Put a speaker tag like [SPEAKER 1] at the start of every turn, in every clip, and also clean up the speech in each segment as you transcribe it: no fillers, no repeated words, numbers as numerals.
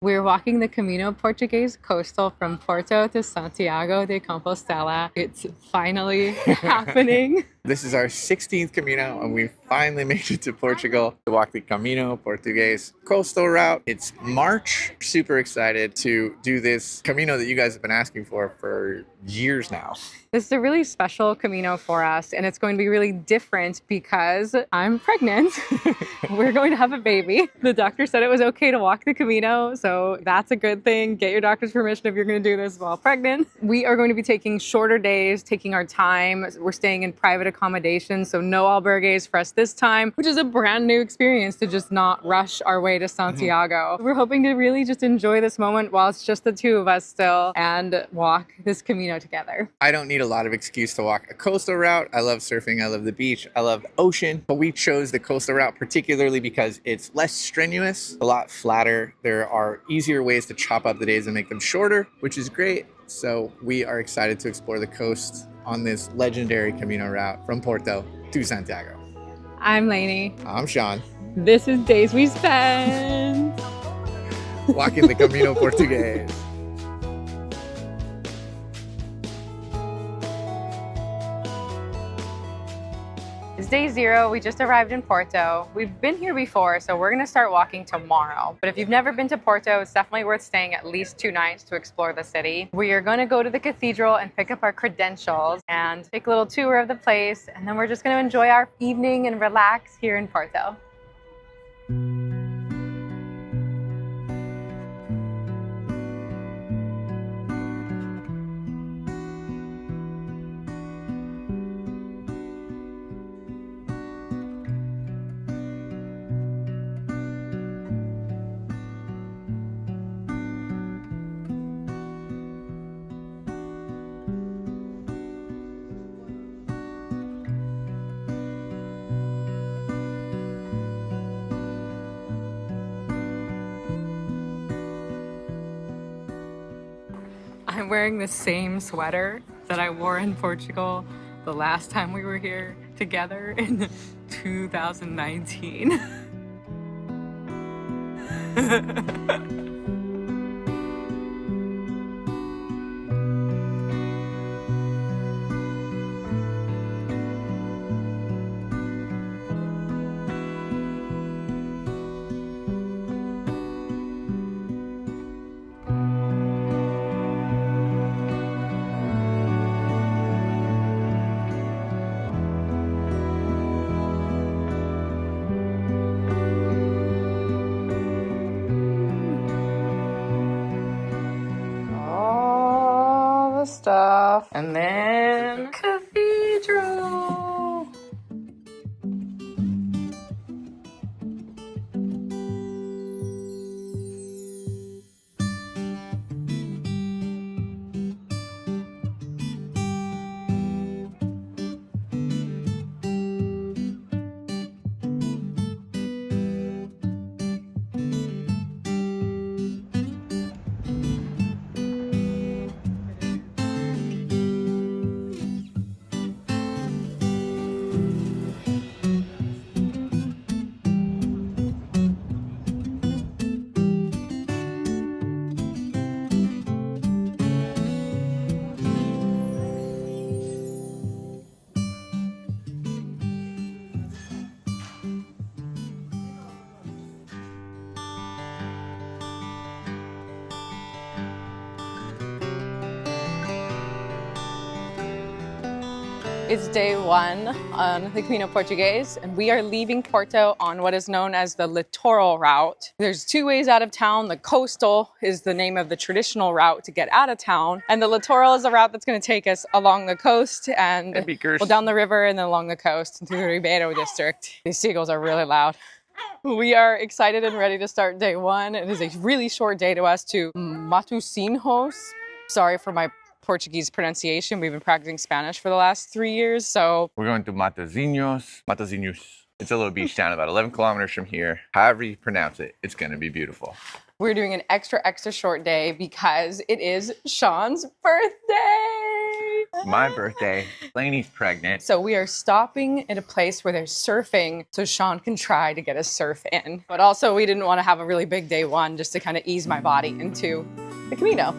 [SPEAKER 1] We're walking the Camino Portuguese coastal from Porto to Santiago de Compostela. It's finally happening.
[SPEAKER 2] This is our 16th Camino, and we finally made it to Portugal to walk the Camino Portuguese coastal route. It's March. Super excited to do this Camino that you guys have been asking for years now.
[SPEAKER 1] This is a really special Camino for us, and it's going to be really different because I'm pregnant. We're going to have a baby. The doctor said it was okay to walk the Camino, so that's a good thing. Get your doctor's permission if you're going to do this while pregnant. We are going to be taking shorter days, taking our time. We're staying in private accommodation, so no albergues for us this time, which is a brand new experience to just not rush our way to Santiago. We're hoping to really just enjoy this moment while it's just the two of us still and walk this Camino together.
[SPEAKER 2] I don't need a lot of excuse to walk a coastal route. I love surfing, I love the beach, I love the ocean, but we chose the coastal route particularly because it's less strenuous, a lot flatter. There are easier ways to chop up the days and make them shorter, which is great. So we are excited to explore the coast on this legendary Camino route from Porto to Santiago.
[SPEAKER 1] I'm Lainey.
[SPEAKER 2] I'm Sean.
[SPEAKER 1] This is Days We Spend
[SPEAKER 2] walking the Camino Portuguese.
[SPEAKER 1] It's day 0. We just arrived in Porto. We've been here before, so we're going to start walking tomorrow. But if you've never been to Porto, it's definitely worth staying at least 2 nights to explore the city. We are going to go to the cathedral and pick up our credentials and take a little tour of the place, and then we're just going to enjoy our evening and relax here in Porto. I'm wearing the same sweater that I wore in Portugal the last time we were here together in 2019. Stuff. And then cathedral. It's day 1 on the Camino Portuguese, and we are leaving Porto on what is known as the Litoral route. There's 2 ways out of town. The coastal is the name of the traditional route to get out of town, and the Litoral is the route that's going to take us along the coast and well, down the river and then along the coast and through the Ribeiro district. These seagulls are really loud. We are excited and ready to start day 1. It is a really short day to us to Matosinhos. Sorry for my Portuguese pronunciation. We've been practicing Spanish for the last 3 years, so
[SPEAKER 2] we're going to Matosinhos. It's a little beach town about 11 kilometers from here. However you pronounce it, it's going to be beautiful.
[SPEAKER 1] We're doing an extra short day because it is Sean's birthday.
[SPEAKER 2] my birthday. Lainey's pregnant.
[SPEAKER 1] So we are stopping at a place where there's surfing so Sean can try to get a surf in. But also we didn't want to have a really big day one just to kind of ease my body into the Camino.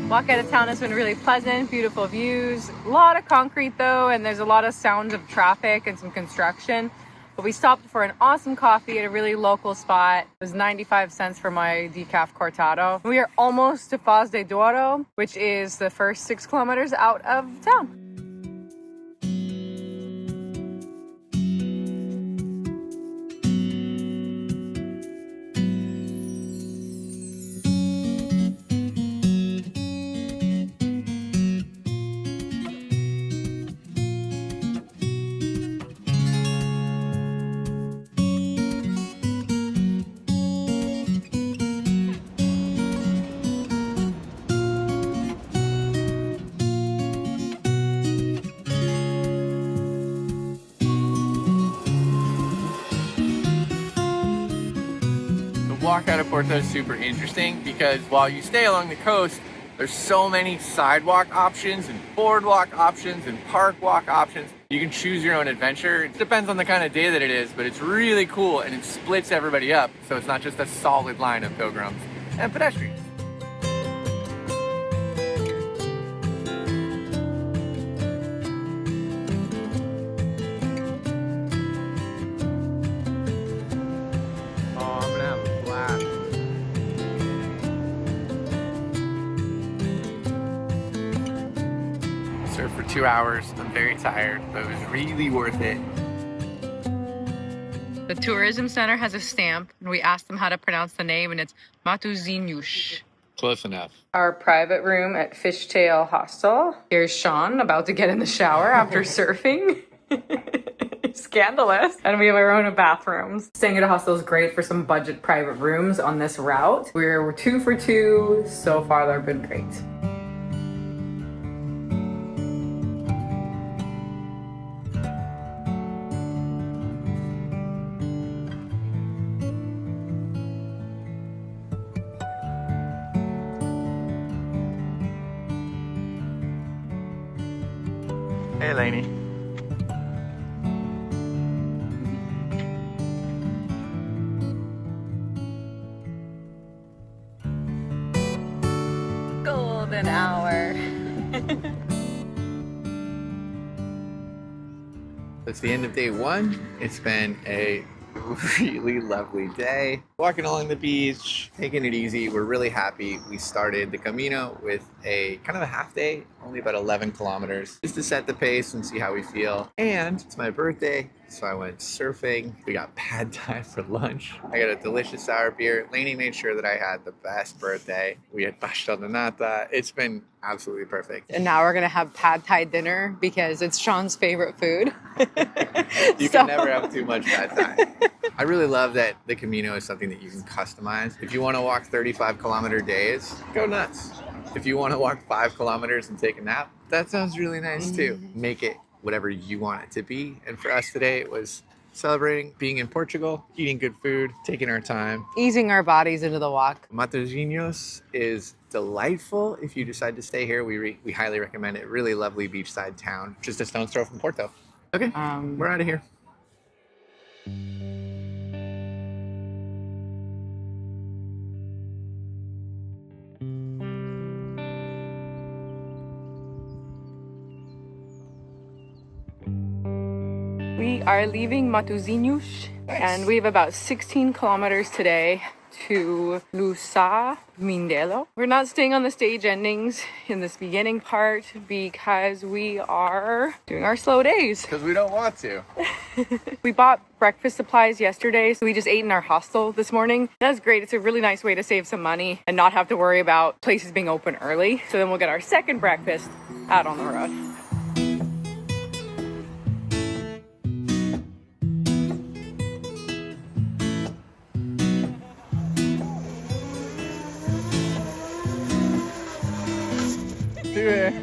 [SPEAKER 1] Walk out of town has been really pleasant, beautiful views. A lot of concrete though, and there's a lot of sounds of traffic and some construction. But we stopped for an awesome coffee at a really local spot. It was 95 cents for my decaf cortado. We are almost to Foz de Douro, which is the first 6 kilometers out of town.
[SPEAKER 2] Walk out of Porto is super interesting because while you stay along the coast, there's so many sidewalk options and boardwalk options and park walk options. You can choose your own adventure. It depends on the kind of day that it is, but it's really cool and it splits everybody up. So it's not just a solid line of pilgrims and pedestrians. For 2 hours. I'm very tired, but it was really worth it.
[SPEAKER 1] The tourism center has a stamp, and we asked them how to pronounce the name, and it's Matosinhos.
[SPEAKER 2] Close enough.
[SPEAKER 1] Our private room at Fishtail Hostel. Here's Sean about to get in the shower after surfing. Scandalous. And we have our own bathrooms. Staying at a hostel is great for some budget private rooms on this route. We're 2 for 2. So far, they've been great.
[SPEAKER 2] Hey, Lainey.
[SPEAKER 1] Golden hour.
[SPEAKER 2] It's the end of day 1. It's been a really lovely day. Walking along the beach, taking it easy. We're really happy. We started the Camino with a kind of a half day, only about 11 kilometers, just to set the pace and see how we feel. And it's my birthday, so I went surfing. We got pad thai for lunch. I got a delicious sour beer. Lainey made sure that I had the best birthday. We had pastel de nata. It's been absolutely perfect.
[SPEAKER 1] And now we're gonna have pad thai dinner because it's Sean's favorite food.
[SPEAKER 2] You can never have too much pad thai. I really love that the Camino is something that you can customize. If you want to walk 35-kilometer days, go nuts. If you want to walk 5 kilometers and take a nap, that sounds really nice too. Make it whatever you want it to be. And for us today, it was celebrating being in Portugal, eating good food, taking our time.
[SPEAKER 1] Easing our bodies into the walk.
[SPEAKER 2] Matosinhos is delightful. If you decide to stay here, we highly recommend it. Really lovely beachside town, just a stone's throw from Porto. Okay, we're out of here.
[SPEAKER 1] We are leaving Matosinhos and we have about 16 kilometers today. to Lusa Mindelo. We're not staying on the stage endings in this beginning part because we are doing our slow days.
[SPEAKER 2] Because we don't want to.
[SPEAKER 1] We bought breakfast supplies yesterday, so we just ate in our hostel this morning. That's great. It's a really nice way to save some money and not have to worry about places being open early. So then we'll get our second breakfast out on the road.
[SPEAKER 2] Do it.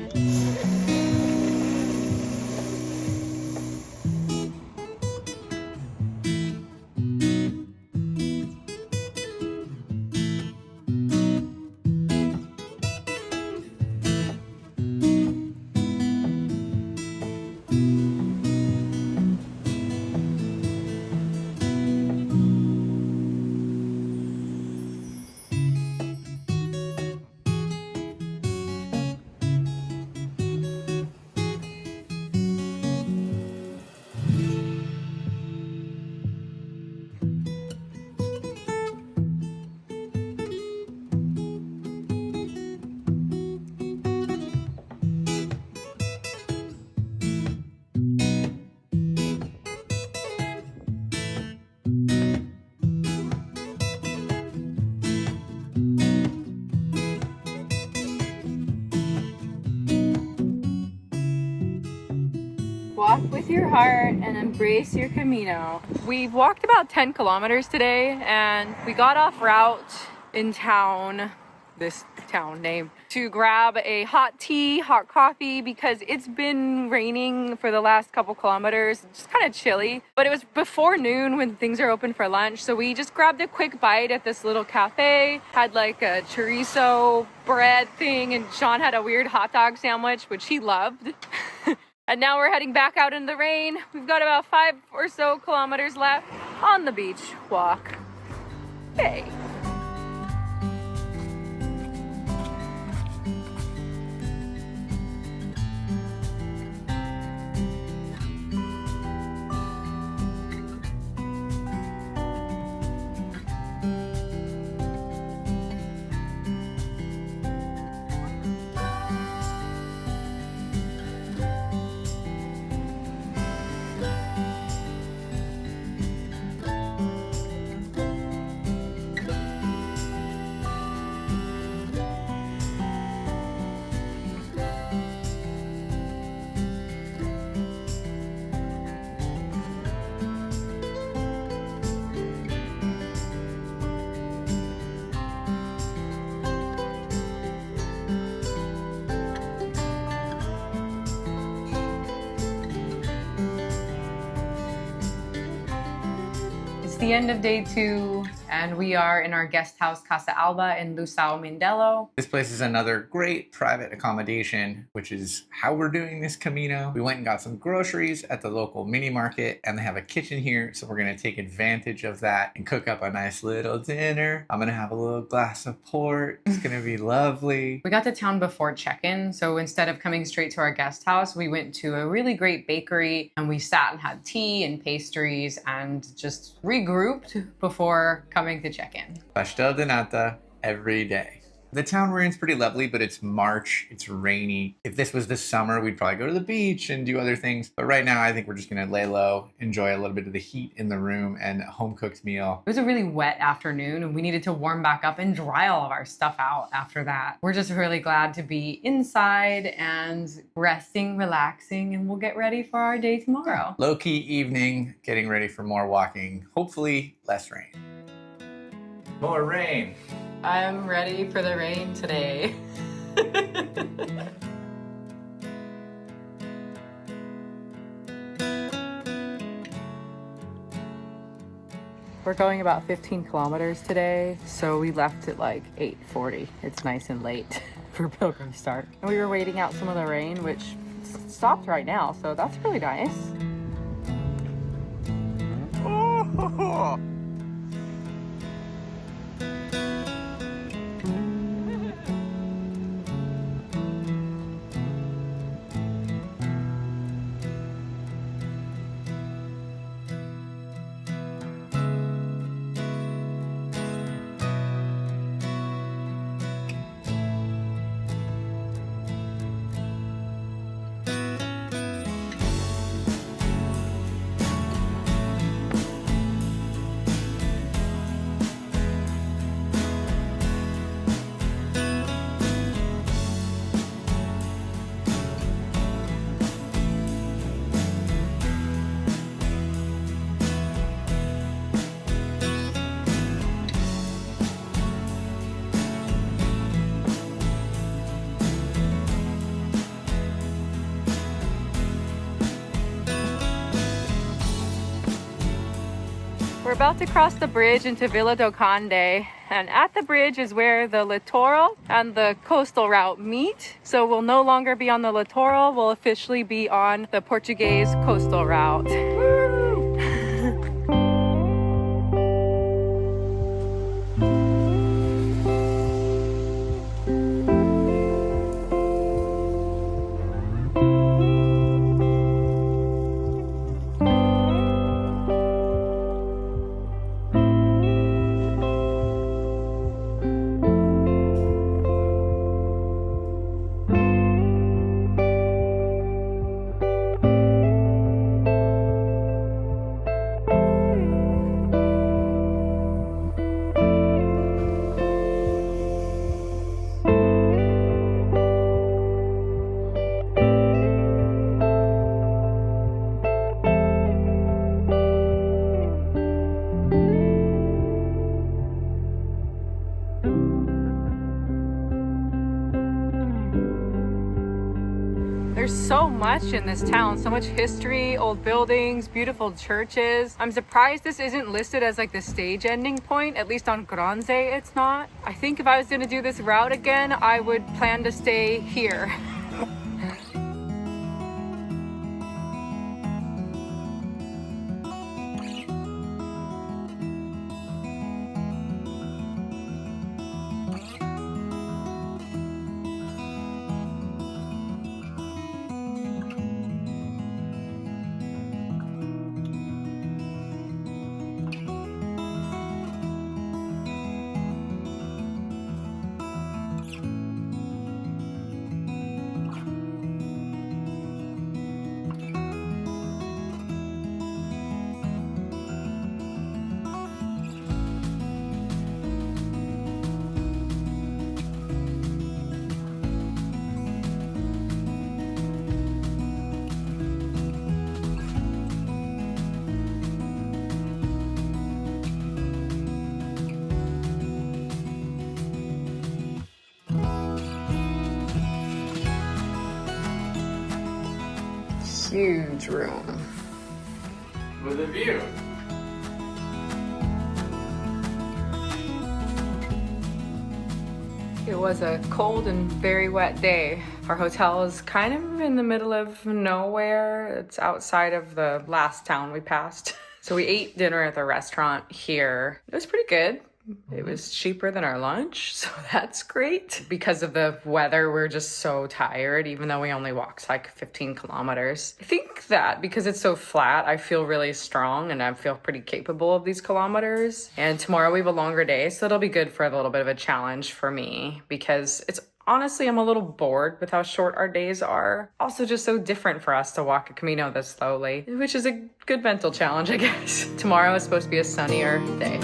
[SPEAKER 2] Walk with your heart and embrace your Camino. We walked about 10 kilometers today and we got off route in town, this town name, to grab a hot tea, hot coffee because it's been raining for the last couple kilometers. It's just kind of chilly, but it was before noon when things are open for lunch. So we just grabbed a quick bite at this little cafe, had like a chorizo bread thing, and Sean had a weird hot dog sandwich, which he loved. And now we're heading back out in the rain. We've got about 5 or so kilometers left on the beach walk. Hey. It's the end of day 2 and we are in our guest house Casa Alba in Lusa Mindelo. This place is another great private accommodation, which is how we're doing this Camino. We went and got some groceries at the local mini market and they have a kitchen here, so we're gonna take advantage of that and cook up a nice little dinner. I'm gonna have a little glass of port. It's gonna be lovely.
[SPEAKER 1] We got to town before check-in, so instead of coming straight to our guest house, we went to a really great bakery and we sat and had tea and pastries and just regrouped before coming to check-in.
[SPEAKER 2] Pastel de nata every day. The town we're in is pretty lovely, but it's March, it's rainy. If this was the summer, we'd probably go to the beach and do other things. But right now, I think we're just gonna lay low, enjoy a little bit of the heat in the room and a home-cooked meal.
[SPEAKER 1] It was a really wet afternoon and we needed to warm back up and dry all of our stuff out after that. We're just really glad to be inside and resting, relaxing, and we'll get ready for our day tomorrow.
[SPEAKER 2] Low-key evening, getting ready for more walking. Hopefully, less rain. More rain.
[SPEAKER 1] I'm ready for the rain today. We're going about 15 kilometers today, so we left at like 8:40. It's nice and late for Pilgrim Start. And we were waiting out some of the rain, which stopped right now, so that's really nice.
[SPEAKER 2] Oh.
[SPEAKER 1] We're about to cross the bridge into Vila do Conde, and at the bridge is where the Litoral and the coastal route meet. So we'll no longer be on the Litoral, we'll officially be on the Portuguese coastal route. There's so much in this town, so much history, old buildings, beautiful churches. I'm surprised this isn't listed as like the stage ending point, at least on Grande it's not. I think if I was gonna do this route again, I would plan to stay here. Huge room.
[SPEAKER 2] With a view.
[SPEAKER 1] It was a cold and very wet day. Our hotel is kind of in the middle of nowhere. It's outside of the last town we passed. So we ate dinner at the restaurant here. It was pretty good. It was cheaper than our lunch, so that's great. Because of the weather, we're just so tired, even though we only walked like 15 kilometers. I think that because it's so flat, I feel really strong and I feel pretty capable of these kilometers. And tomorrow we have a longer day, so it'll be good for a little bit of a challenge for me because honestly, I'm a little bored with how short our days are. Also just so different for us to walk a Camino this slowly, which is a good mental challenge, I guess. Tomorrow is supposed to be a sunnier day.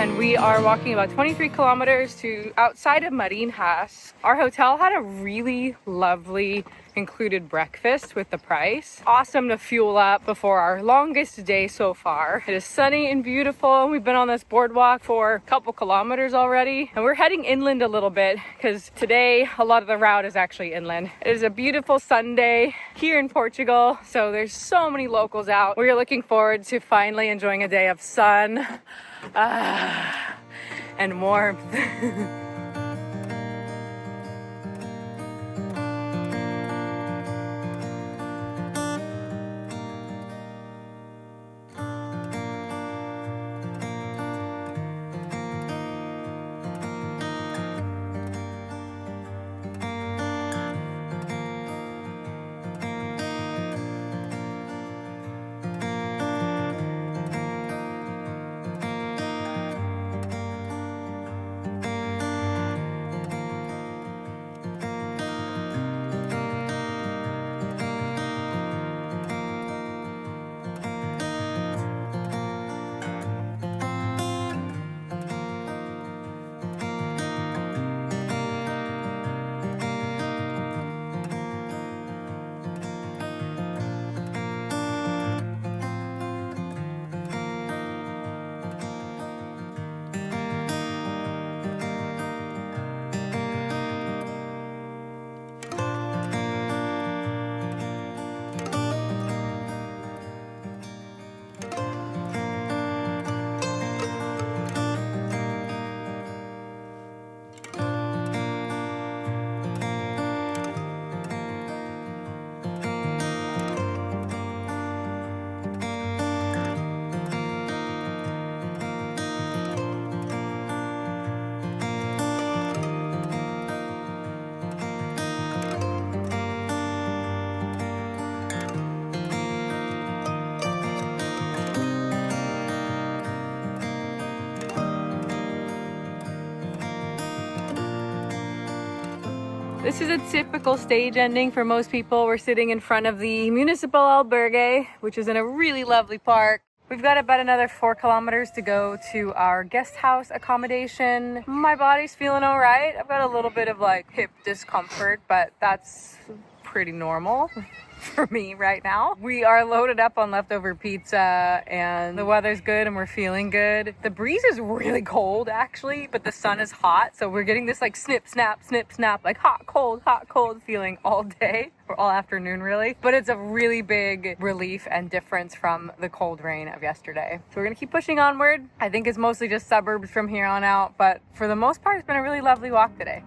[SPEAKER 1] and we are walking about 23 kilometers to outside of Marinhas. Our hotel had a really lovely included breakfast with the price. Awesome to fuel up before our longest day so far. It is sunny and beautiful. We've been on this boardwalk for a couple kilometers already, and we're heading inland a little bit because today a lot of the route is actually inland. It is a beautiful Sunday here in Portugal, so there's so many locals out. We're looking forward to finally enjoying a day of sun and warmth. This is a typical stage ending for most people. We're sitting in front of the Municipal Albergue, which is in a really lovely park. We've got about another 4 kilometers to go to our guest house accommodation. My body's feeling all right. I've got a little bit of like hip discomfort, but that's pretty normal for me right now. We are loaded up on leftover pizza and the weather's good and we're feeling good. The breeze is really cold actually, but the sun is hot. So we're getting this like snip, snap, like hot, cold feeling all day or all afternoon really. But it's a really big relief and difference from the cold rain of yesterday. So we're gonna keep pushing onward. I think it's mostly just suburbs from here on out, but for the most part, it's been a really lovely walk today.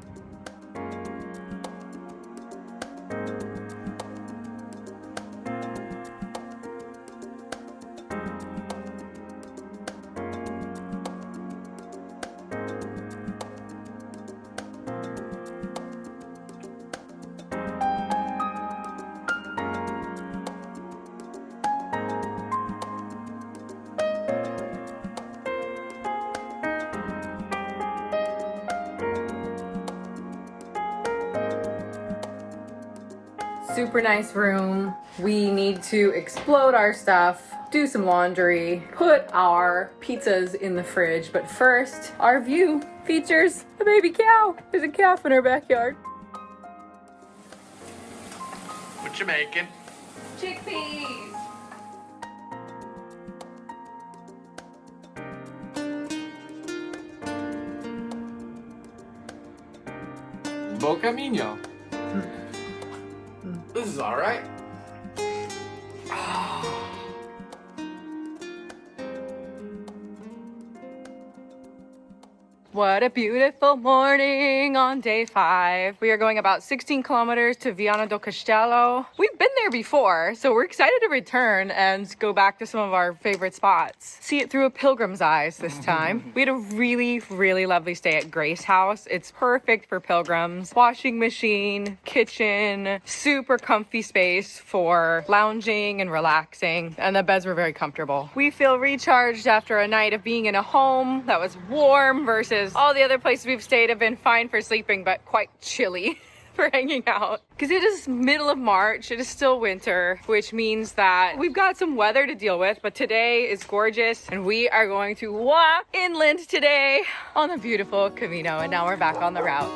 [SPEAKER 1] Super nice room. We need to explode our stuff, do some laundry, put our pizzas in the fridge. But first, our view features a baby cow. There's a calf in our backyard.
[SPEAKER 2] What you making?
[SPEAKER 1] Chickpeas.
[SPEAKER 2] Bom caminho. This is all right.
[SPEAKER 1] What a beautiful morning on day 5. We are going about 16 kilometers to Viana do Castelo. We've been there before, so we're excited to return and go back to some of our favorite spots. See it through a pilgrim's eyes this time. We had a really, really lovely stay at Grace House. It's perfect for pilgrims. Washing machine, kitchen, super comfy space for lounging and relaxing, and the beds were very comfortable. We feel recharged after a night of being in a home that was warm versus all the other places we've stayed have been fine for sleeping, but quite chilly. for hanging out. Because it is middle of March, it is still winter, which means that we've got some weather to deal with, but today is gorgeous and we are going to walk inland today on the beautiful Camino, and now we're back on the route.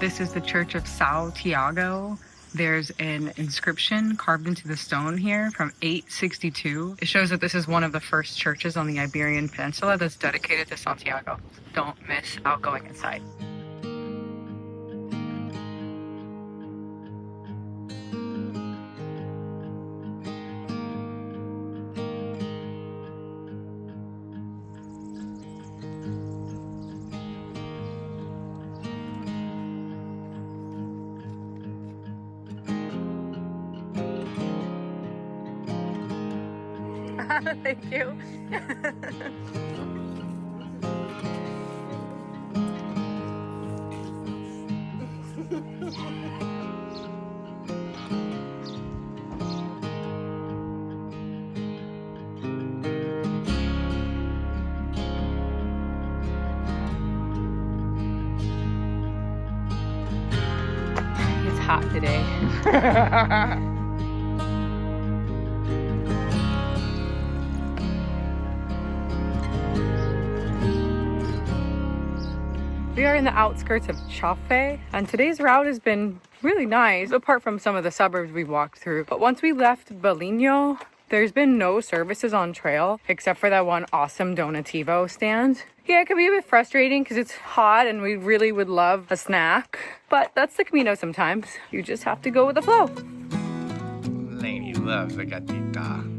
[SPEAKER 1] This is the Church of Santiago. There's an inscription carved into the stone here from 862. It shows that this is one of the first churches on the Iberian Peninsula that's dedicated to Santiago. Don't miss out going inside. Thank you. It's hot today. We are in the outskirts of Chafe, and today's route has been really nice, apart from some of the suburbs we've walked through. But once we left Belino, there's been no services on trail, except for that one awesome Donativo stand. Yeah, it can be a bit frustrating because it's hot and we really would love a snack. But that's the Camino sometimes. You just have to go with the flow.
[SPEAKER 2] Lady loves a gatita.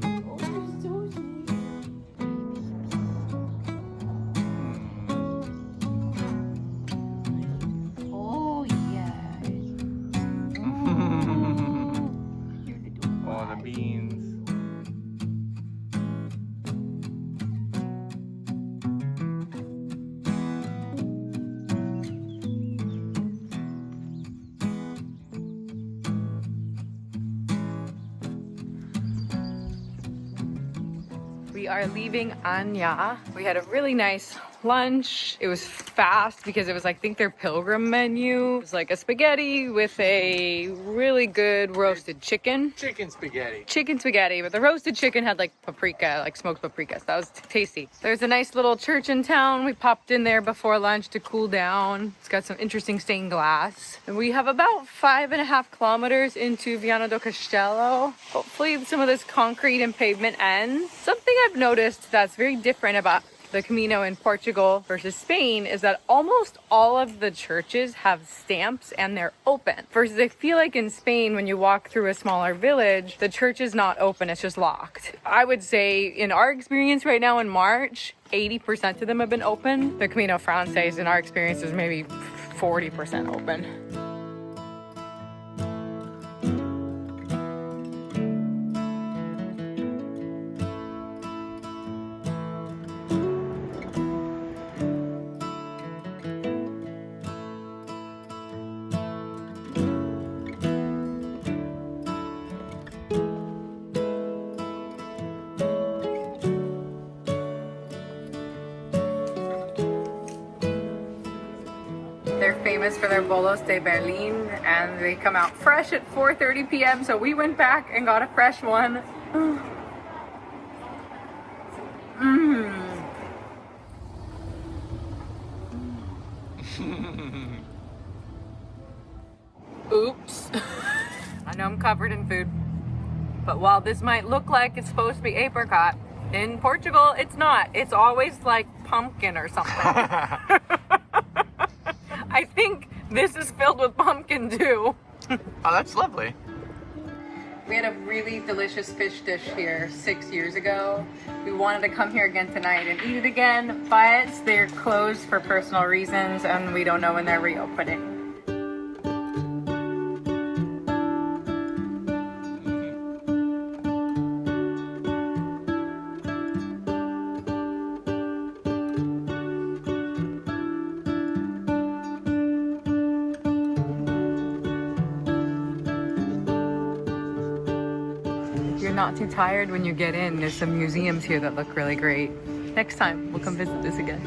[SPEAKER 2] We are leaving Anya. We had a really nice lunch. It was fast because it was like, I think their pilgrim menu. It was like a spaghetti with a really good roasted chicken. Chicken spaghetti.
[SPEAKER 1] Chicken spaghetti, but the roasted chicken had like paprika, like smoked paprika. So that was tasty. There's a nice little church in town. We popped in there before lunch to cool down. It's got some interesting stained glass. And we have about 5.5 kilometers into Viana do Castelo. Hopefully some of this concrete and pavement ends. Something I've noticed that's very different about the Camino in Portugal versus Spain is that almost all of the churches have stamps and they're open. Versus I feel like in Spain, when you walk through a smaller village, the church is not open, it's just locked. I would say in our experience right now in March, 80% of them have been open. The Camino Frances in our experience is maybe 40% open. They're famous for their bolos de Berlin, and they come out fresh at 4:30 p.m. So we went back and got a fresh one. Oops. I know I'm covered in food, but while this might look like it's supposed to be apricot, In Portugal, it's not. It's always like pumpkin or something. I think this is filled with pumpkin too.
[SPEAKER 2] Oh, that's lovely.
[SPEAKER 1] We had a really delicious fish dish here 6 years ago. We wanted to come here again tonight and eat it again, but they're closed for personal reasons and we don't know when they're reopening. Not too tired when you get in. There's some museums here that look really great. Next time we'll come visit this again.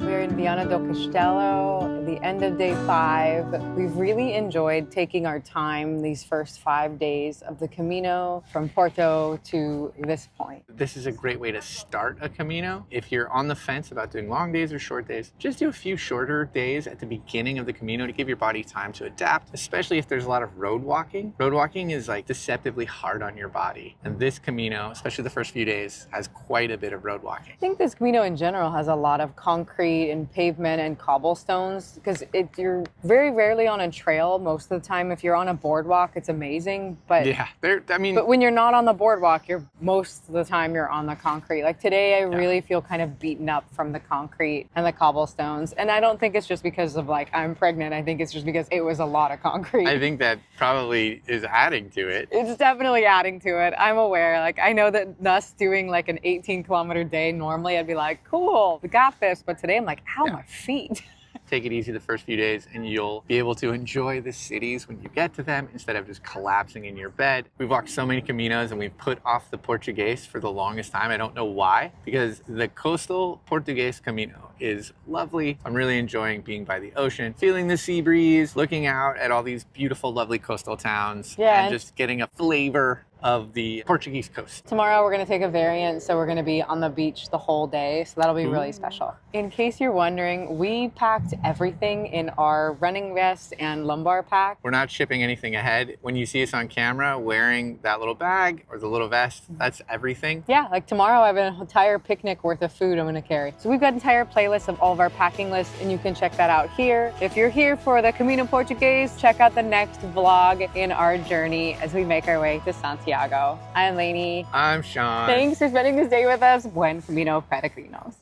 [SPEAKER 1] We're in Viana do Castelo, the end of day 5. We've really enjoyed taking our time these first 5 days of the Camino from Porto to this point.
[SPEAKER 2] This is a great way to start a Camino. If you're on the fence about doing long days or short days, just do a few shorter days at the beginning of the Camino to give your body time to adapt, especially if there's a lot of road walking. Road walking is like deceptively hard on your body. And this Camino, especially the first few days, has quite a bit of road walking.
[SPEAKER 1] I think this Camino in general has a lot of concrete and pavement and cobblestones because you're very rarely on a trail most of the time. If you're on a boardwalk, it's amazing. But
[SPEAKER 2] yeah,
[SPEAKER 1] but when you're not on the boardwalk, you're most of the time you're on the concrete. Like today, I really feel kind of beaten up from the concrete and the cobblestones. And I don't think it's just because of like I'm pregnant. I think it's just because it was a lot of concrete.
[SPEAKER 2] I think that probably is adding to it.
[SPEAKER 1] It's definitely adding to it. I'm aware. Like I know that us doing like an 18-kilometer day normally, I'd be like, cool, we got this. But today I'm like, ow, my feet.
[SPEAKER 2] Take it easy the first few days and you'll be able to enjoy the cities when you get to them instead of just collapsing in your bed. We've walked so many Caminos and we've put off the Portuguese for the longest time. I don't know why, because the coastal Portuguese Camino is lovely. I'm really enjoying being by the ocean, feeling the sea breeze, looking out at all these beautiful, lovely coastal towns, and just getting a flavor of the Portuguese coast.
[SPEAKER 1] Tomorrow we're going to take a variant, so we're going to be on the beach the whole day, so that'll be really special. In case you're wondering, we packed everything in our running vest and lumbar pack.
[SPEAKER 2] We're not shipping anything ahead. When you see us on camera wearing that little bag or the little vest, that's everything. Yeah,
[SPEAKER 1] like tomorrow I have an entire picnic worth of food I'm going to carry. So we've got an entire playlist of all of our packing lists, and you can check that out here. If you're here for the Camino Portuguese, check out the next vlog in our journey as we make our way to Santiago. I'm Lainey.
[SPEAKER 2] I'm Sean.
[SPEAKER 1] Thanks for spending this day with us. Buen Camino Peregrinos.